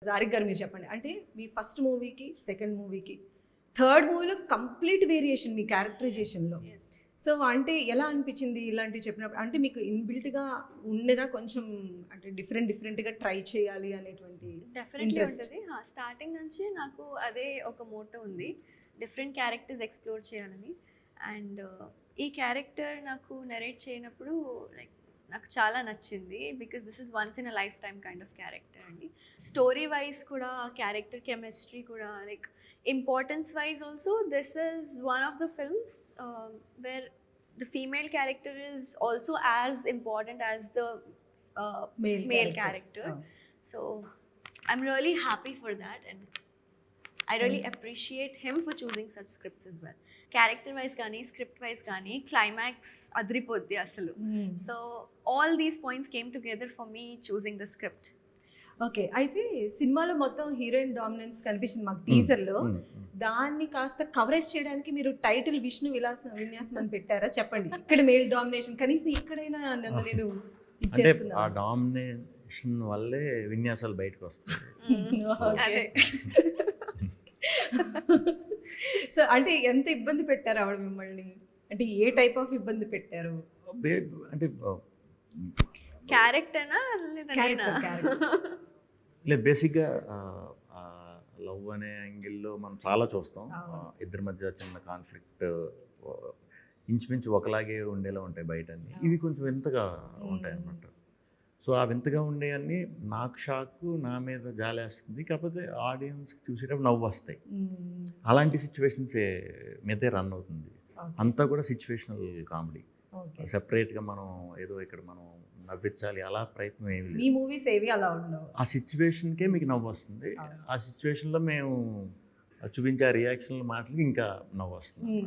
జారిక్ గారు మీరు చెప్పండి. అంటే మీ ఫస్ట్ మూవీకి, సెకండ్ మూవీకి, థర్డ్ మూవీలో కంప్లీట్ వేరియేషన్ మీ క్యారెక్టరైజేషన్‌లో. సో, అంటే ఎలా అనిపించింది ఇలాంటివి చెప్పినప్పుడు? అంటే మీకు ఇన్‌బిల్ట్‌గా ఉండేదా కొంచెం అంటే డిఫరెంట్‌గా ట్రై చేయాలి అనేటువంటి డెఫినెట్లీ ఇంట్రెస్ట్? ఉంటది. స్టార్టింగ్ నుంచి నాకు అదే ఒక మోటో ఉంది. డిఫరెంట్ క్యారెక్టర్స్ ఎక్స్‌ప్లోర్ చేయాలని. అండ్ ఈ క్యారెక్టర్ నాకు నరేట్ చేయనప్పుడు లైక్ నాకు చాలా నచ్చింది. Because this is once in a lifetime kind of character అండి. స్టోరీ వైస్ కూడా క్యారెక్టర్ కెమిస్ట్రీ కూడా like importance wise also this is one of the films where the female character is also as important as the male character. So I'm really happy for that, and I really appreciate him for choosing such scripts as well. Character wise gaani, script wise gaani, climax adripoddi asalu. So all these points came together for me choosing the script. Okay. అయితే సినిమాలో మొత్తం heroine dominance కనిపించింది మాకు టీజర్‌లో. దాన్ని కాస్త coverage చేయడానికి మీరు టైటిల్ విష్ణు విన్యాసం అని పెట్టారా? చెప్పండి. ఇక్కడ మేల్ డామినేషన్ కనీసం ఇక్కడైనా నన్ను నేను అంటే ఆ ఇచ్చేసుకున్నాను. డామినేషన్ వల్లే విన్యాసాలు బయటకు వస్తాయి. ఓకే. సో, అంటే ఎంత ఇబ్బంది పెట్టారు ఆవిడ మిమ్మల్ని? అంటే ఏ టైప్ ఆఫ్ ఇబ్బంది పెట్టారు? అంటే క్యారెక్టర్నా లేదా నేనా? క్యారెక్టర్. లేదు, బేసిక్గా లవ్ అనే యాంగిల్లో మనం చాలా చూస్తాం. ఇద్దరి మధ్య చిన్న కాన్ఫ్లిక్ట్ ఇంచుమించు ఒకలాగే ఉండేలా ఉంటాయి బయట అన్ని. ఇవి కొంచెం వింతగా ఉంటాయి అన్నమాట. సో ఆ వింతగా ఉండేవన్నీ నాకు షాక్, నా మీద జాలేస్తుంది. కాకపోతే ఆడియన్స్ చూసేటప్పుడు నవ్వు వస్తాయి. అలాంటి సిచ్యువేషన్స్ మీదే రన్ అవుతుంది. అంతా కూడా సిచ్యువేషనల్ కామెడీ. సెపరేట్గా మనం ఏదో ఇక్కడ మనం నవ్వించాలి అలా ప్రయత్నం ఏమి లేదు. మీ మూవీస్ ఏవి అలా ఉండవు. ఆ సిచ్యువేషన్కే మీకు నవ్వు వస్తుంది. ఆ సిచ్యువేషన్లో మేము చూపించే రియాక్షన్ల మాటలకి ఇంకా నవ్వు వస్తుంది.